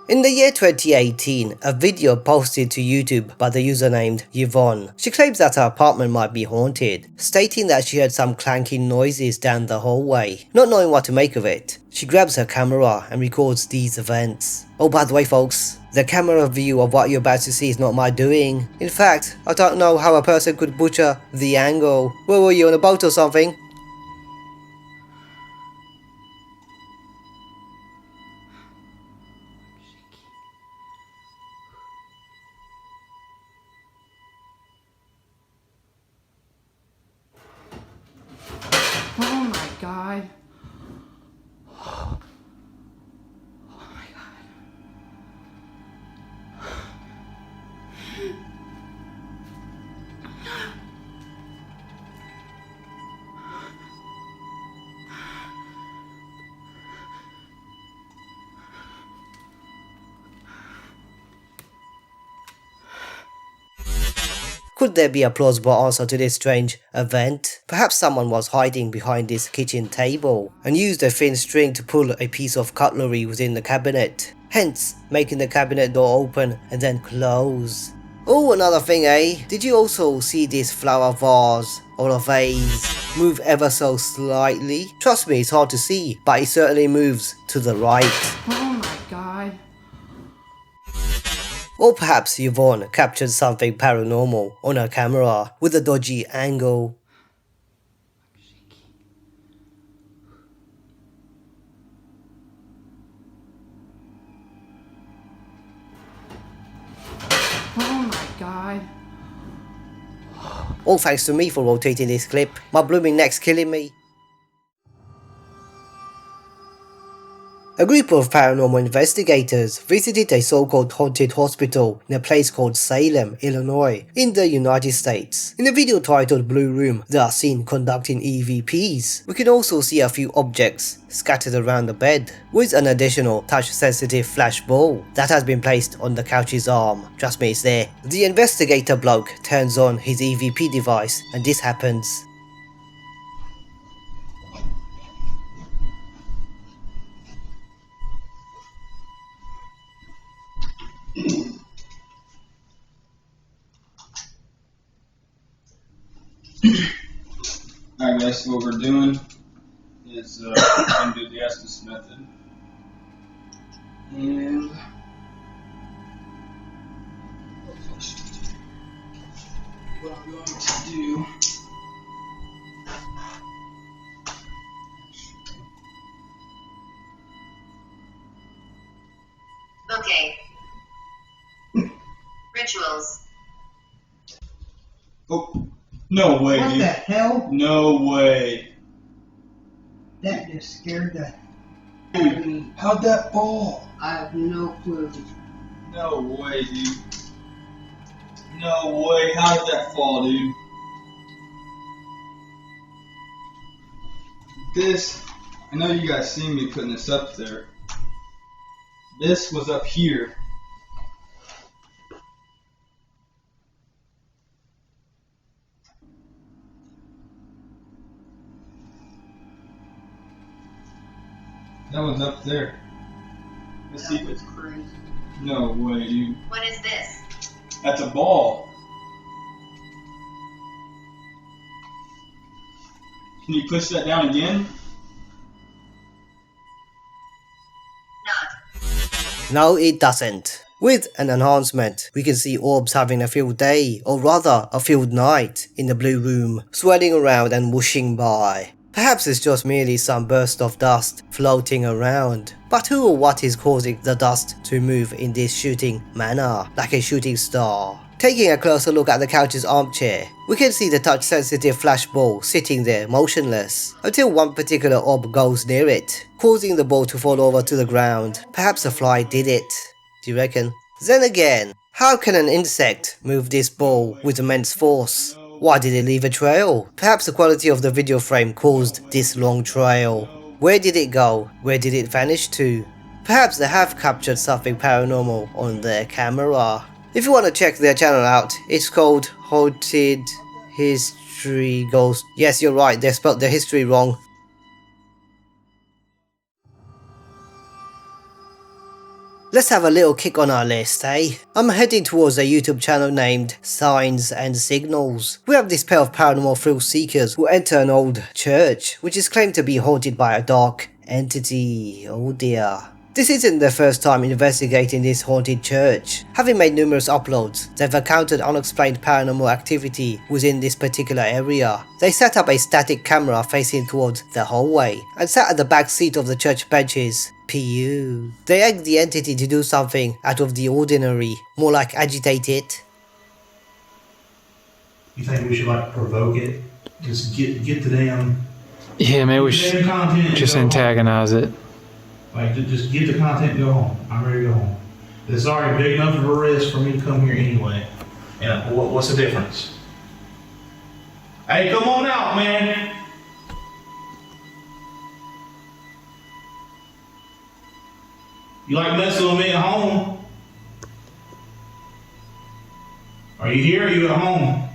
In the year 2018, a video posted to YouTube by the user named Yvonne. She claims that her apartment might be haunted, stating that she heard some clanking noises down the hallway. Not knowing what to make of it, she grabs her camera and records these events. Oh, by the way folks, the camera view of what you're about to see is not my doing. In fact, I don't know how a person could butcher the angle. Where were you, on a boat or something? Oh my god. Oh my god. Could there be a plausible answer to this strange event? Perhaps someone was hiding behind this kitchen table and used a thin string to pull a piece of cutlery within the cabinet, hence making the cabinet door open and then close. Oh, another thing, eh? Did you also see this flower vase or a vase move ever so slightly? Trust me, it's hard to see, but it certainly moves to the right. Oh my god. Or perhaps Yvonne captured something paranormal on her camera with a dodgy angle. Oh my god. All thanks to me for rotating this clip. My blooming neck's killing me. A group of paranormal investigators visited a so-called haunted hospital in a place called Salem, Illinois, in the United States. In a video titled Blue Room, they are seen conducting EVPs. We can also see a few objects scattered around the bed, with an additional touch-sensitive flash ball that has been placed on the couch's arm. Trust me, it's there. The investigator bloke turns on his EVP device and this happens. Alright guys, so what we're doing is we're going to do the Estes method. And what I'm going to do Okay. Rituals. Oh, no way, What dude. the hell? No way. That just scared the... Dude, how'd that fall? I have no clue. No way, dude. No way, how did that fall, dude? This, I know you guys seen me putting this up there. This was up here. That was up there. Let's see if it's crazy. no way, dude. What is this? That's a ball. Can you push that down again? Not. No, it doesn't. With an enhancement, we can see orbs having a field day, or rather a field night, in the blue room, swirling around and whooshing by. Perhaps it's just merely some burst of dust floating around. But who or what is causing the dust to move in this shooting manner, like a shooting star? Taking a closer look at the couch's armchair, we can see the touch-sensitive flash ball sitting there motionless, until one particular orb goes near it, causing the ball to fall over to the ground. Perhaps a fly did it. Do you reckon? Then again, how can an insect move this ball with immense force? Why did it leave a trail? Perhaps the quality of the video frame caused this long trail. Where did it go? Where did it vanish to? Perhaps they have captured something paranormal on their camera. If you want to check their channel out, it's called Haunted Histry Ghost. Yes, you're right, they spelled their history wrong. Let's have a little kick on our list, eh? I'm heading towards a YouTube channel named Signs and Signals. We have this pair of paranormal thrill seekers who enter an old church, which is claimed to be haunted by a dark entity. Oh dear. This isn't their first time investigating this haunted church. Having made numerous uploads, they've encountered unexplained paranormal activity within this particular area. They set up a static camera facing towards the hallway and sat at the back seat of the church benches. PU. They egged the entity to do something out of the ordinary, more like agitate it. You think we should like provoke it? Just get the damn. Yeah, maybe we should just antagonize it. Like, just get the content and go home. I'm ready to go home. It's already big enough of a risk for me to come here anyway. And what's the difference? Hey, come on out, man. You like messing with me at home? Are you here or are you at home?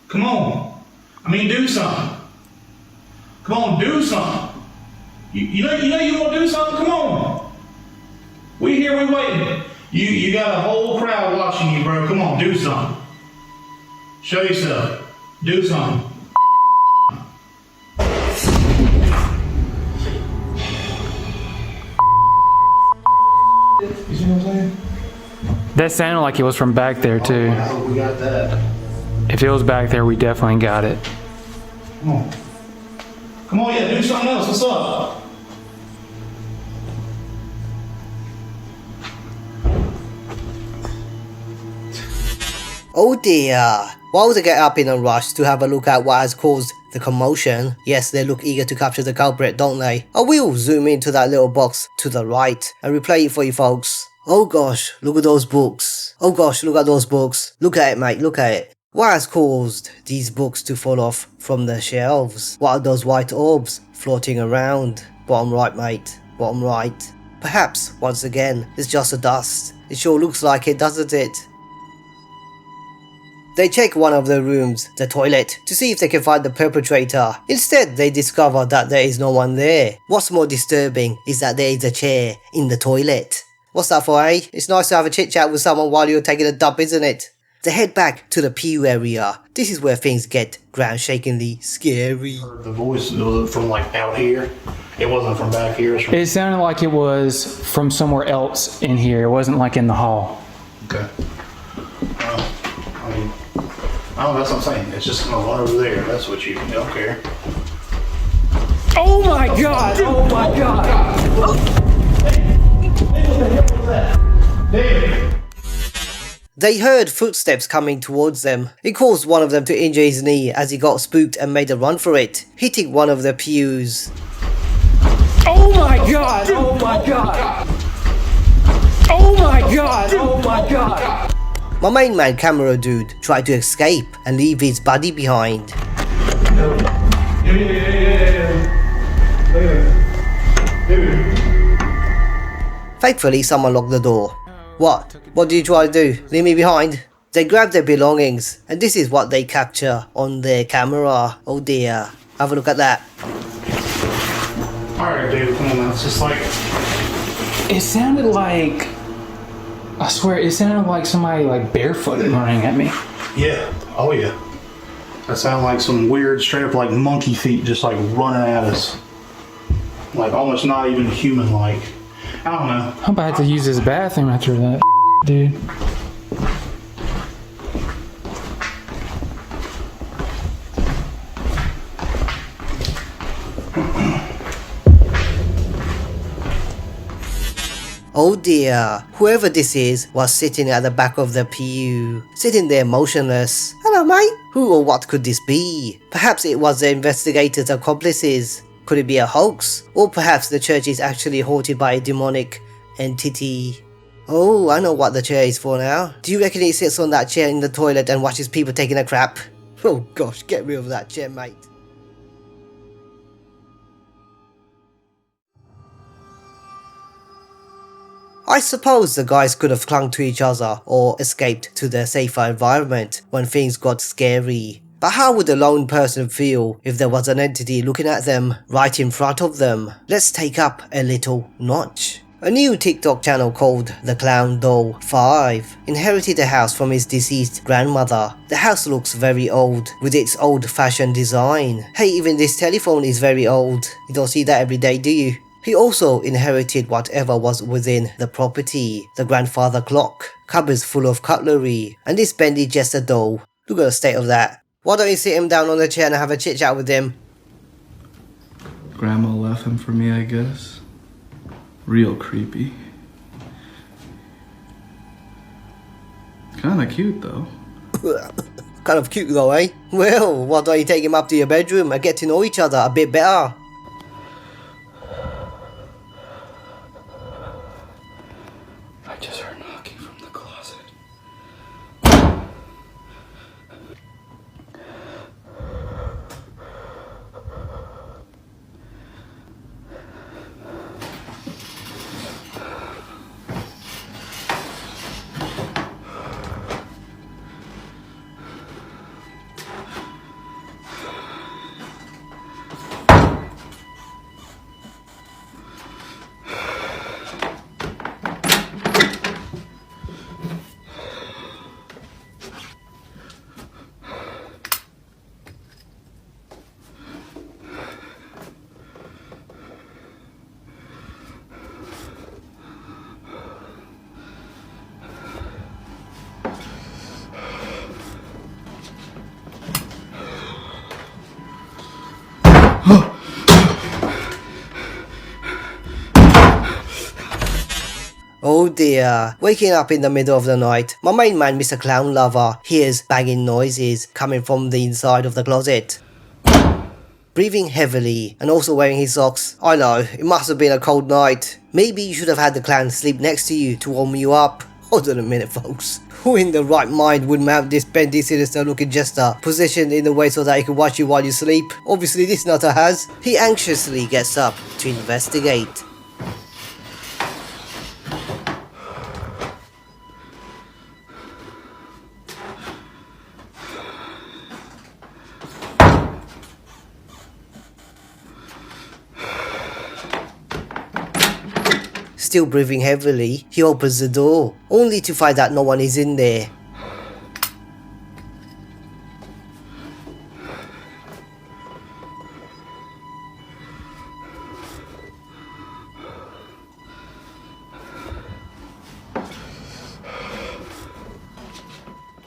Come on. I mean, do something. Come on, do something. You know you want to do something? Come on. We here, we waiting. You got a whole crowd watching you, bro. Come on, do something. Show yourself. Do something. You see what I'm saying? That sounded like it was from back there too. I hope we got that. If it was back there, we definitely got it. Come on. Come on, yeah, do something else. What's up? Oh dear. While they get up in a rush to have a look at what has caused the commotion, yes, they look eager to capture the culprit, don't they? I will zoom into that little box to the right and replay it for you folks. Oh gosh, look at those books. Oh gosh, look at those books. Look at it, mate, look at it. What has caused these books to fall off from the shelves? What are those white orbs floating around? Bottom right, mate, bottom right. Perhaps, once again, it's just a dust. It sure looks like it, doesn't it? They check one of the rooms, the toilet, to see if they can find the perpetrator. Instead, they discover that there is no one there. What's more disturbing is that there is a chair in the toilet. What's that for, eh? It's nice to have a chit chat with someone while you're taking a dump, isn't it? They head back to the PU area. This is where things get ground-shakingly scary. The voice was from like out here. It wasn't from back here. It's from... It sounded like it was from somewhere else in here. It wasn't like in the hall. Okay. I mean, I don't know, that's what I'm saying. It's just gonna run over there. That's what you don't care. Oh my god! Oh my god! David! They heard footsteps coming towards them. It caused one of them to injure his knee as he got spooked and made a run for it, hitting one of the pews. Oh my god! Oh my god! Oh my god! Oh my god! My main man camera dude tried to escape and leave his buddy behind. Thankfully, someone locked the door. What? What did you try to do? Leave me behind? They grab their belongings, and this is what they capture on their camera. Oh dear. Have a look at that. Alright, David, come on now. It's just like... It sounded like... I swear, it sounded like somebody like barefooted running at me. Yeah. Oh, yeah. That sounded like some weird, straight up like monkey feet just like running at us. Like almost not even human-like. I don't know. I'm about to use this bathroom after that, dude. Oh dear, whoever this is was sitting at the back of the PU, sitting there motionless. Hello mate, who or what could this be? Perhaps it was the investigators' accomplices. Could it be a hoax? Or perhaps the church is actually haunted by a demonic entity. Oh, I know what the chair is for now. Do you reckon it sits on that chair in the toilet and watches people taking a crap? Oh gosh, get rid of that chair mate. I suppose the guys could have clung to each other or escaped to their safer environment when things got scary. But how would a lone person feel if there was an entity looking at them right in front of them? Let's take up a little notch. A new TikTok channel called The Clown Doll 5 inherited the house from his deceased grandmother. The house looks very old with its old-fashioned design. Hey, even this telephone is very old. You don't see that every day, do you? He also inherited whatever was within the property. The grandfather clock, cupboards full of cutlery, and this bendy jester doll. Look at the state of that. Why don't you sit him down on the chair and have a chit chat with him? Grandma left him for me, I guess. Real creepy. Kinda cute though. Kind of cute though, eh? Well, why don't you take him up to your bedroom and get to know each other a bit better? I just heard knocking from the closet. Oh dear, waking up in the middle of the night, my main man Mr. Clown Lover hears banging noises coming from the inside of the closet. Breathing heavily and also wearing his socks. I know, it must have been a cold night. Maybe you should have had the clown sleep next to you to warm you up. Hold on a minute folks. Who in the right mind would mount this bendy sinister looking jester positioned in a way so that he can watch you while you sleep? Obviously this nutter has. He anxiously gets up to investigate. Still breathing heavily, he opens the door, only to find that no one is in there.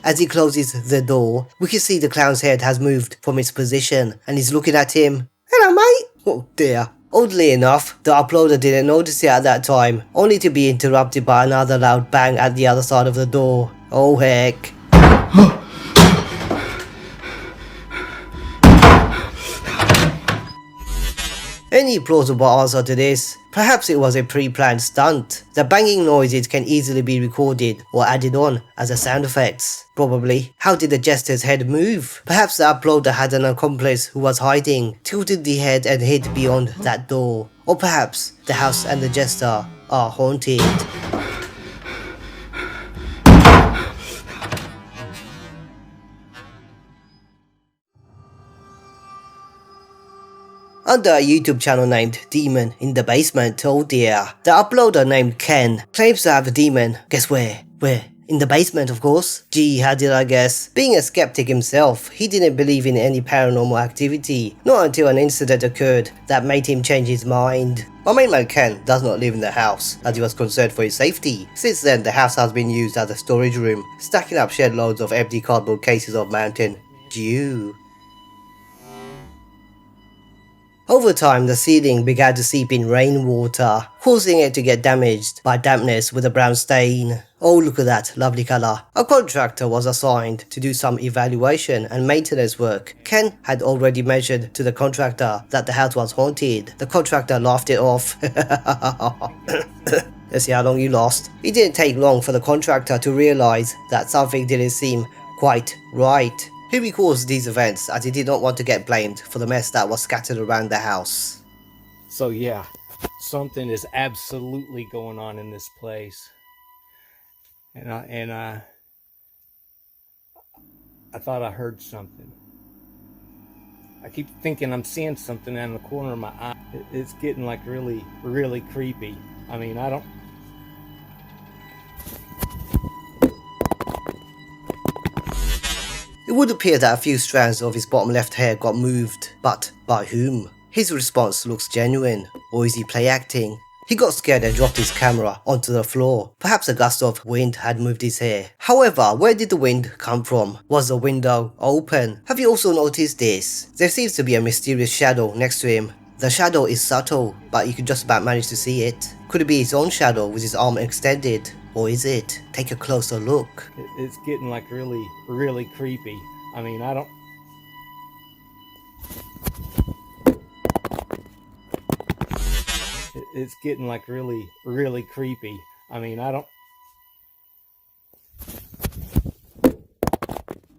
As he closes the door, we can see the clown's head has moved from its position and he's looking at him. Hello mate! Oh dear. Oddly enough, the uploader didn't notice it at that time, only to be interrupted by another loud bang at the other side of the door. Oh heck. Any plausible answer to this? Perhaps it was a pre-planned stunt. The banging noises can easily be recorded or added on as a sound effects. Probably. How did the jester's head move? Perhaps the uploader had an accomplice who was hiding, tilted the head and hid beyond that door. Or perhaps the house and the jester are haunted. Under a YouTube channel named Demon in the Basement, oh dear, the uploader named Ken claims to have a demon. Guess where? Where? In the basement, of course. Gee, how did I guess? Being a skeptic himself, he didn't believe in any paranormal activity, not until an incident occurred that made him change his mind. My main man Ken does not live in the house, as he was concerned for his safety. Since then, the house has been used as a storage room, stacking up shed loads of empty cardboard cases of Mountain Dew. Over time, the ceiling began to seep in rainwater, causing it to get damaged by dampness with a brown stain. Oh, look at that lovely colour. A contractor was assigned to do some evaluation and maintenance work. Ken had already mentioned to the contractor that the house was haunted. The contractor laughed it off. Let's see how long you lost. It didn't take long for the contractor to realise that something didn't seem quite right. He recalls these events as he did not want to get blamed for the mess that was scattered around the house. So yeah, something is absolutely going on in this place. And I thought I heard something. I keep thinking I'm seeing something out in the corner of my eye. It's getting like really, really creepy. I mean, I don't... It would appear that a few strands of his bottom left hair got moved, but by whom? His response looks genuine, or is he play acting? He got scared and dropped his camera onto the floor. Perhaps a gust of wind had moved his hair. However, where did the wind come from? Was the window open? Have you also noticed this? There seems to be a mysterious shadow next to him. The shadow is subtle, but you can just about manage to see it. Could it be his own shadow with his arm extended? Or is it? Take a closer look. It's getting like really, really creepy. I mean, I don't... It's getting like really, really creepy. I mean, I don't...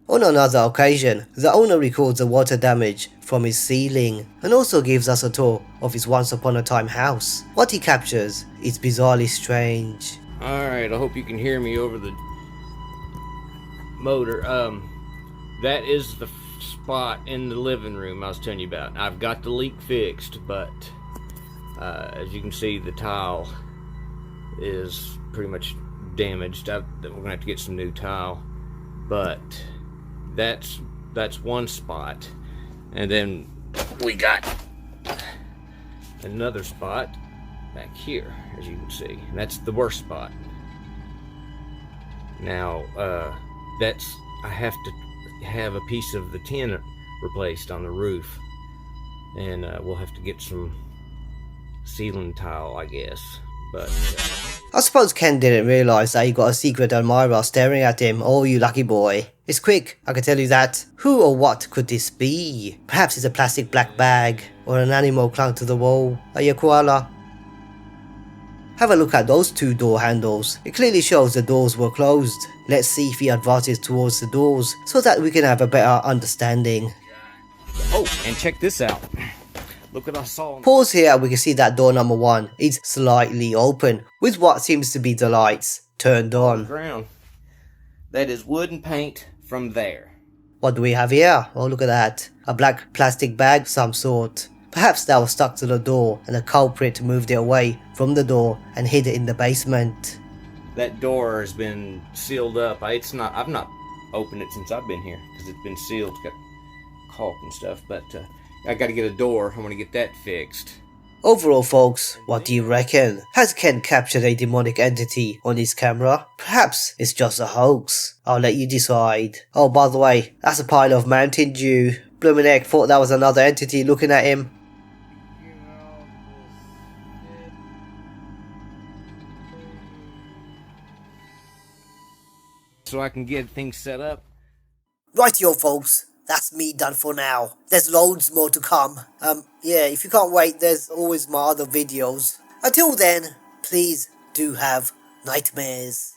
On another occasion, the owner records the water damage from his ceiling and also gives us a tour of his once upon a time house. What he captures is bizarrely strange. Alright, I hope you can hear me over the motor. That is the spot in the living room I was telling you about. I've got the leak fixed, but as you can see, the tile is pretty much damaged. We're gonna have to get some new tile, but that's one spot. And then we got another spot back here, as you can see, and that's the worst spot. Now I have to have a piece of the tin replaced on the roof, and we'll have to get some ceiling tile, I guess. But I suppose Ken didn't realise that he got a secret admirer staring at him. Oh, you lucky boy. It's quick, I can tell you that. Who or what could this be? Perhaps it's a plastic black bag, or an animal clung to the wall, like a koala. Have a look at those two door handles. It clearly shows the doors were closed. Let's see if he advances towards the doors, so that we can have a better understanding. oh, and check this out. Look what I saw. Pause here and we can see that door number 1 is slightly open, with what seems to be the lights turned on. Ground. That is wood and paint from there. What do we have here? Oh, look at that. A black plastic bag of some sort. Perhaps that was stuck to the door and the culprit moved it away from the door and hid it in the basement. That door has been sealed up. I've not opened it since I've been here because it's been sealed. It's got caulk and stuff, but I got to get a door. I want to get that fixed. Overall, folks, what do you reckon? Has Ken captured a demonic entity on his camera? Perhaps it's just a hoax. I'll let you decide. Oh, by the way, that's a pile of Mountain Dew. Bloomin' heck, thought that was another entity looking at him. So I can get things set up. Rightio, folks. That's me done for now. There's loads more to come. Yeah, if you can't wait, there's always my other videos. Until then, please do have nightmares.